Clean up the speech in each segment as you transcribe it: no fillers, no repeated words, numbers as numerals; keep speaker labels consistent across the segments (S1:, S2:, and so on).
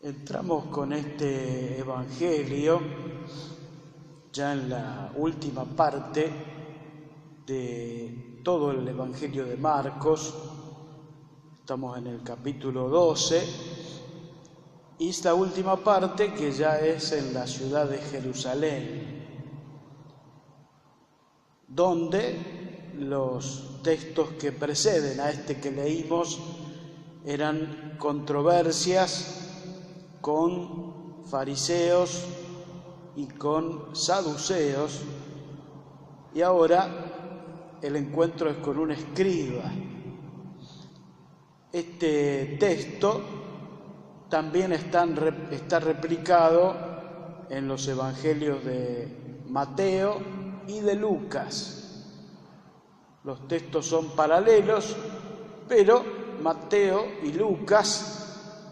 S1: Entramos con este Evangelio ya en la última parte de todo el Evangelio de Marcos. Estamos en el capítulo 12 y esta última parte que ya es en la ciudad de Jerusalén, donde los textos que preceden a este que leímos eran controversias con fariseos y con saduceos, y ahora el encuentro es con un escriba. Este texto también está replicado en los evangelios de Mateo y de Lucas. Los textos son paralelos, pero Mateo y Lucas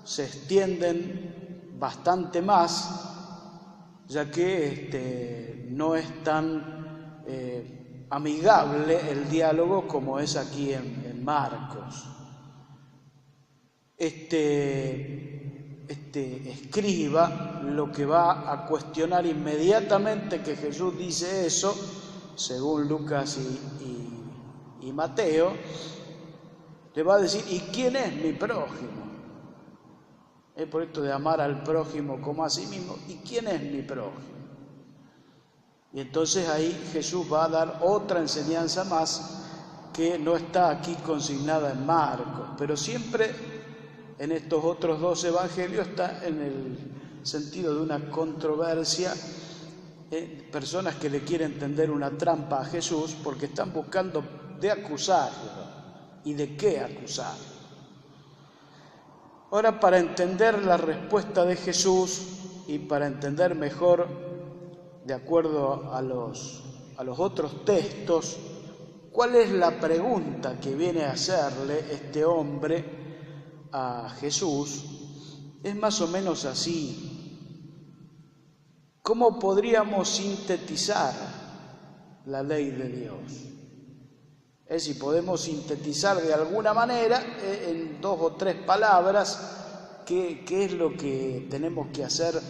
S1: se extienden bastante más, ya que no es tan amigable el diálogo como es aquí en Marcos. Este escriba lo que va a cuestionar inmediatamente que Jesús dice eso, según Lucas y Mateo, le va a decir: ¿y quién es mi prójimo? Es por esto de amar al prójimo como a sí mismo. ¿Y quién es mi prójimo? Y entonces ahí Jesús va a dar otra enseñanza más que no está aquí consignada en Marcos, pero siempre en estos otros dos evangelios está en el sentido de una controversia, personas que le quieren tender una trampa a Jesús porque están buscando de acusarlo. ¿Y de qué acusarlo? Ahora, para entender la respuesta de Jesús y para entender mejor, de acuerdo a los otros textos, cuál es la pregunta que viene a hacerle este hombre a Jesús, es más o menos así: ¿cómo podríamos sintetizar la ley de Dios? Es decir, podemos sintetizar de alguna manera en 2 o 3 palabras qué es lo que tenemos que hacer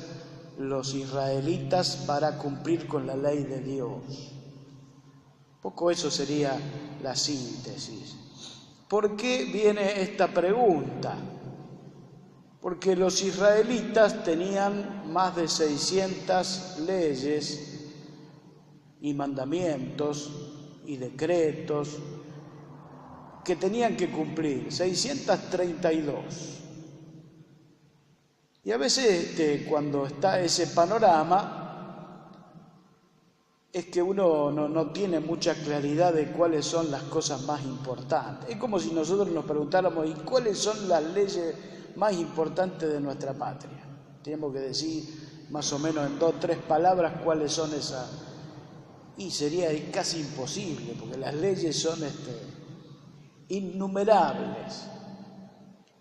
S1: los israelitas para cumplir con la ley de Dios. Un poco eso sería la síntesis. ¿Por qué viene esta pregunta? Porque los israelitas tenían más de 600 leyes y mandamientos y decretos que tenían que cumplir, 632. Y a veces cuando está ese panorama es que uno no tiene mucha claridad de cuáles son las cosas más importantes. Es como si nosotros nos preguntáramos: ¿y cuáles son las leyes más importantes de nuestra patria? Tenemos que decir más o menos en 2 o 3 palabras cuáles son esas. Y sería casi imposible, porque las leyes son innumerables.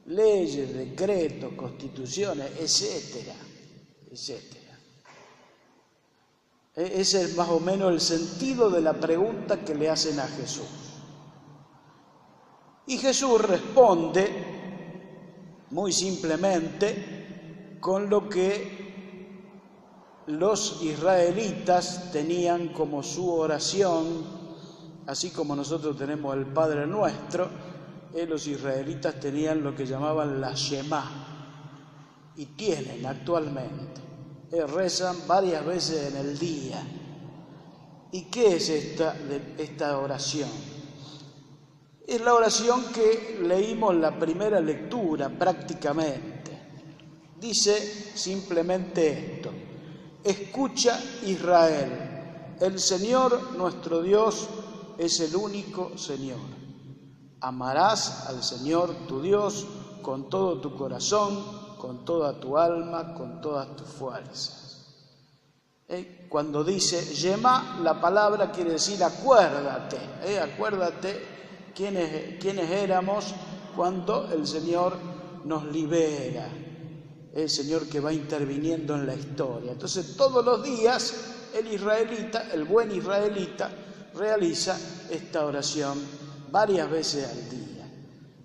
S1: Leyes, decretos, constituciones, etcétera, etcétera. Ese es más o menos el sentido de la pregunta que le hacen a Jesús. Y Jesús responde muy simplemente con lo que los israelitas tenían como su oración, así como nosotros tenemos el Padre Nuestro. Los israelitas tenían lo que llamaban la Shema, y tienen actualmente. Rezan varias veces en el día. ¿Y qué es esta oración? Es la oración que leímos en la primera lectura prácticamente. Dice simplemente esto: escucha, Israel, el Señor nuestro Dios es el único Señor. Amarás al Señor tu Dios con todo tu corazón, con toda tu alma, con todas tus fuerzas. Cuando dice Shema, la palabra quiere decir acuérdate. Acuérdate quiénes éramos cuando el Señor nos libera. El Señor que va interviniendo en la historia. Entonces todos los días el buen israelita, realiza esta oración varias veces al día.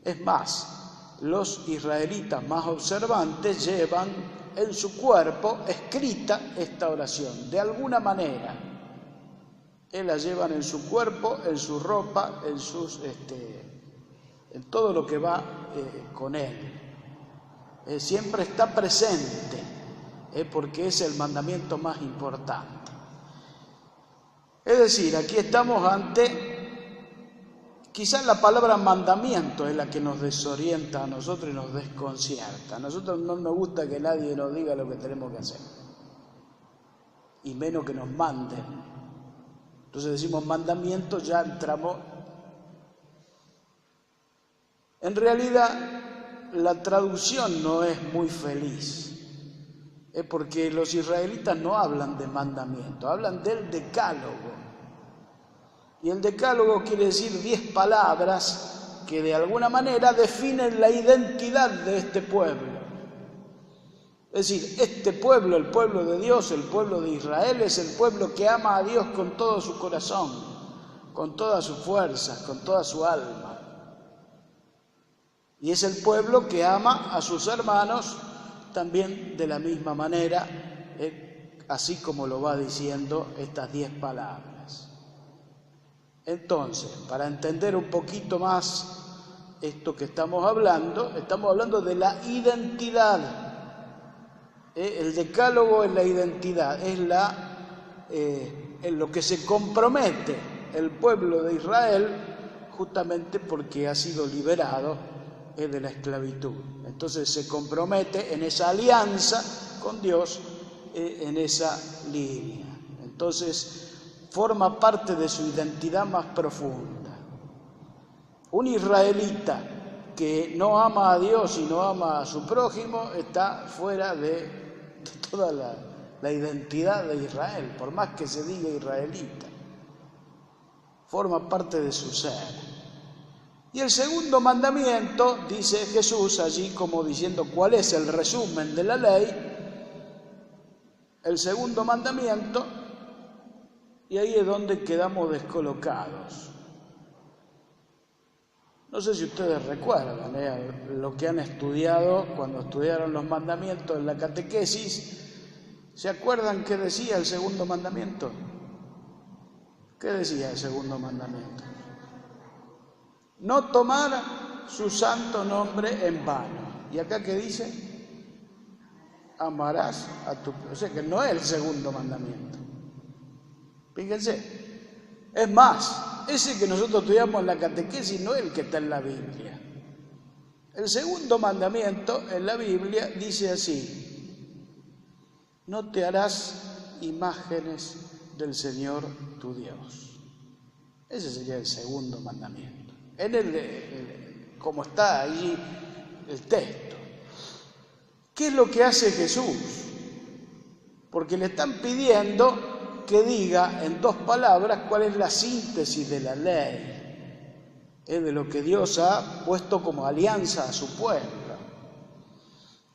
S1: Es más, los israelitas más observantes llevan en su cuerpo escrita esta oración, de alguna manera. La llevan en su cuerpo, en su ropa, en todo lo que va con él. Siempre está presente, porque es el mandamiento más importante. Es decir, aquí estamos ante, quizás la palabra mandamiento es la que nos desorienta a nosotros y nos desconcierta. A nosotros no nos gusta que nadie nos diga lo que tenemos que hacer, y menos que nos manden. Entonces decimos mandamiento, ya entramos. En realidad, la traducción no es muy feliz, porque los israelitas no hablan de mandamiento, hablan del decálogo. Y el decálogo quiere decir 10 palabras que de alguna manera definen la identidad de este pueblo. Es decir, este pueblo, el pueblo de Dios, el pueblo de Israel, es el pueblo que ama a Dios con todo su corazón, con todas sus fuerzas, con toda su alma. Y es el pueblo que ama a sus hermanos también de la misma manera, así como lo va diciendo estas 10 palabras. Entonces, para entender un poquito más esto que estamos hablando de la identidad. El decálogo es la identidad, es lo que se compromete el pueblo de Israel, justamente porque ha sido liberado de la esclavitud. Entonces se compromete en esa alianza con Dios, en esa línea. Entonces forma parte de su identidad más profunda. Un israelita que no ama a Dios y no ama a su prójimo está fuera de toda la identidad de Israel, por más que se diga israelita. Forma parte de su ser. Y el segundo mandamiento, dice Jesús allí como diciendo cuál es el resumen de la ley, el segundo mandamiento, y ahí es donde quedamos descolocados. No sé si ustedes recuerdan lo que han estudiado cuando estudiaron los mandamientos en la catequesis. ¿Se acuerdan qué decía el segundo mandamiento? ¿Qué decía el segundo mandamiento? No tomar su santo nombre en vano. ¿Y acá qué dice? Amarás a tu... O sea que no es el segundo mandamiento. Fíjense. Es más, ese que nosotros estudiamos en la catequesis no es el que está en la Biblia. El segundo mandamiento en la Biblia dice así: no te harás imágenes del Señor tu Dios. Ese sería el segundo mandamiento. Como está allí el texto. ¿Qué es lo que hace Jesús? Porque le están pidiendo que diga en 2 palabras cuál es la síntesis de la ley, de lo que Dios ha puesto como alianza a su pueblo.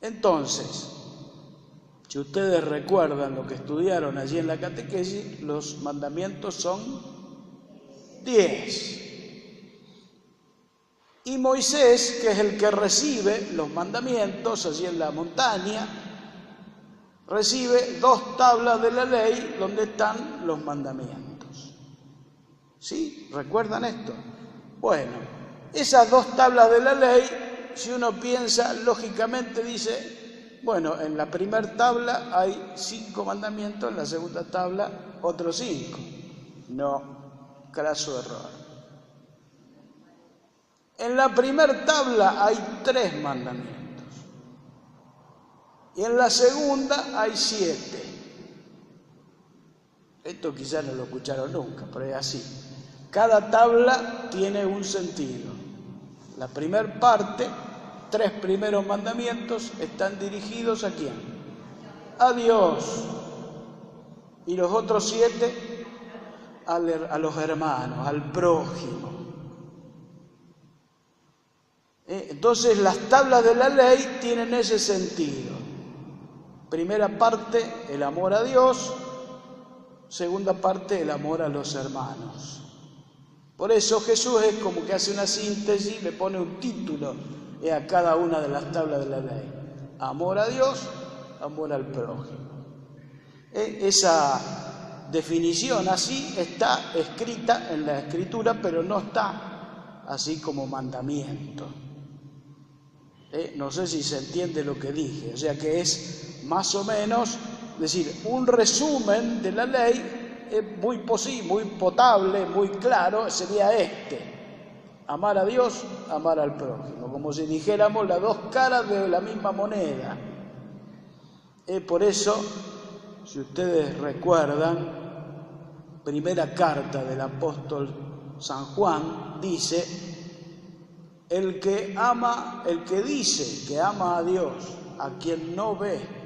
S1: Entonces, si ustedes recuerdan lo que estudiaron allí en la catequesis, los mandamientos son 10. Y Moisés, que es el que recibe los mandamientos allí en la montaña, recibe 2 tablas de la ley donde están los mandamientos. ¿Sí? ¿Recuerdan esto? Bueno, esas 2 tablas de la ley, si uno piensa lógicamente, dice, bueno, en la primera tabla hay 5 mandamientos, en la segunda tabla otros 5. No, craso error. En la primera tabla hay 3 mandamientos. Y en la segunda hay 7. Esto quizás no lo escucharon nunca, pero es así. Cada tabla tiene un sentido. La primera parte, 3 primeros mandamientos, están dirigidos ¿a quién? A Dios. Y los otros 7 a los hermanos, al prójimo. Entonces las tablas de la ley tienen ese sentido. Primera parte, el amor a Dios. Segunda parte, el amor a los hermanos. Por eso Jesús es como que hace una síntesis, le pone un título a cada una de las tablas de la ley. Amor a Dios, amor al prójimo. Esa definición así está escrita en la Escritura, pero no está así como mandamiento. No sé si se entiende lo que dije, o sea que es más o menos, es decir, un resumen de la ley muy posible, muy potable, muy claro, sería amar a Dios, amar al prójimo, como si dijéramos las dos caras de la misma moneda. Por eso, si ustedes recuerdan, primera carta del apóstol San Juan dice: el que dice que ama a Dios, a quien no ve,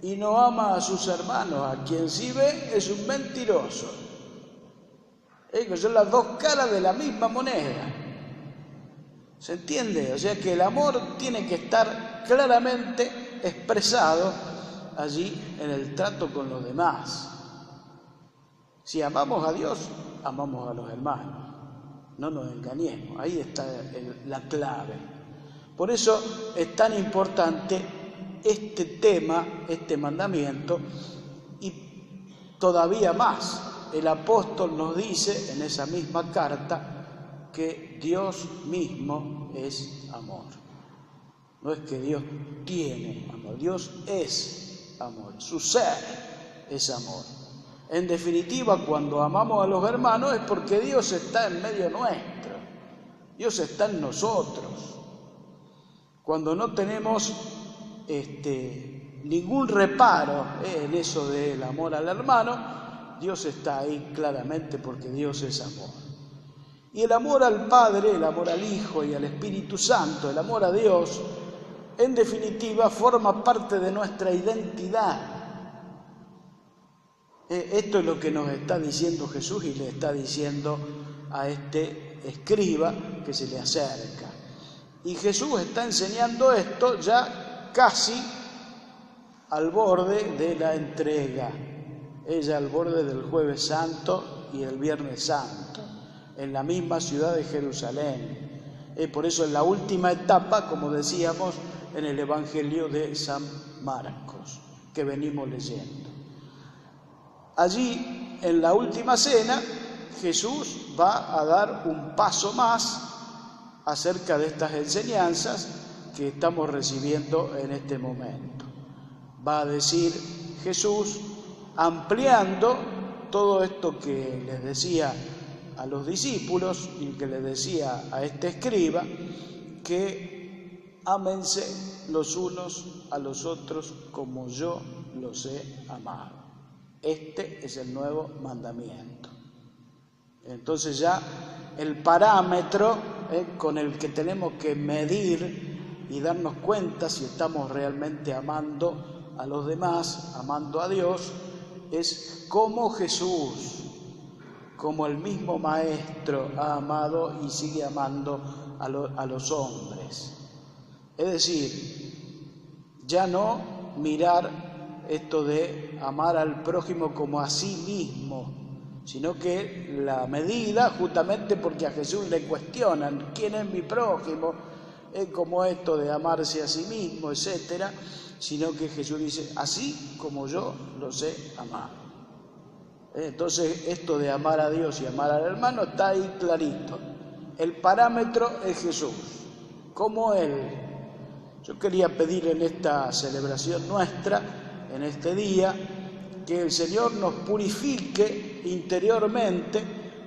S1: y no ama a sus hermanos, a quien sí ve, es un mentiroso. Que son las dos caras de la misma moneda. ¿Se entiende? O sea que el amor tiene que estar claramente expresado allí en el trato con los demás. Si amamos a Dios, amamos a los hermanos. No nos engañemos, ahí está la clave. Por eso es tan importante este tema, este mandamiento, y todavía más. El apóstol nos dice en esa misma carta que Dios mismo es amor. No es que Dios tiene amor, Dios es amor, su ser es amor. En definitiva, cuando amamos a los hermanos es porque Dios está en medio nuestro, Dios está en nosotros. Cuando no tenemos ningún reparo en eso del amor al hermano, Dios está ahí claramente porque Dios es amor. Y el amor al Padre, el amor al Hijo y al Espíritu Santo, el amor a Dios, en definitiva forma parte de nuestra identidad. Esto es lo que nos está diciendo Jesús y le está diciendo a este escriba que se le acerca. Y Jesús está enseñando esto ya casi al borde de la entrega, ella al borde del Jueves Santo y el Viernes Santo, en la misma ciudad de Jerusalén. Por eso en la última etapa, como decíamos, en el Evangelio de San Marcos, que venimos leyendo. Allí, en la última cena, Jesús va a dar un paso más acerca de estas enseñanzas que estamos recibiendo en este momento. Va a decir Jesús, ampliando todo esto que les decía a los discípulos y que les decía a este escriba, que ámense los unos a los otros como yo los he amado. Este es el nuevo mandamiento. Entonces ya el parámetro con el que tenemos que medir y darnos cuenta si estamos realmente amando a los demás, amando a Dios, es como Jesús, como el mismo Maestro ha amado y sigue amando a los hombres. Es decir, ya no mirar esto de amar al prójimo como a sí mismo, sino que la medida, justamente porque a Jesús le cuestionan quién es mi prójimo, es como esto de amarse a sí mismo, etcétera, sino que Jesús dice, así como yo los he amado. Entonces, esto de amar a Dios y amar al hermano está ahí clarito. El parámetro es Jesús, como Él. Yo quería pedir en esta celebración nuestra, en este día, que el Señor nos purifique interiormente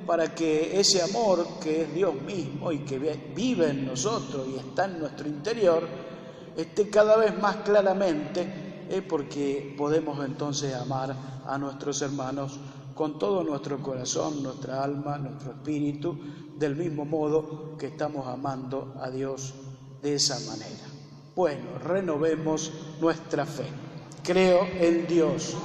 S1: para que ese amor que es Dios mismo y que vive en nosotros y está en nuestro interior, esté cada vez más claramente, porque podemos entonces amar a nuestros hermanos con todo nuestro corazón, nuestra alma, nuestro espíritu, del mismo modo que estamos amando a Dios de esa manera. Bueno, renovemos nuestra fe. Creo en Dios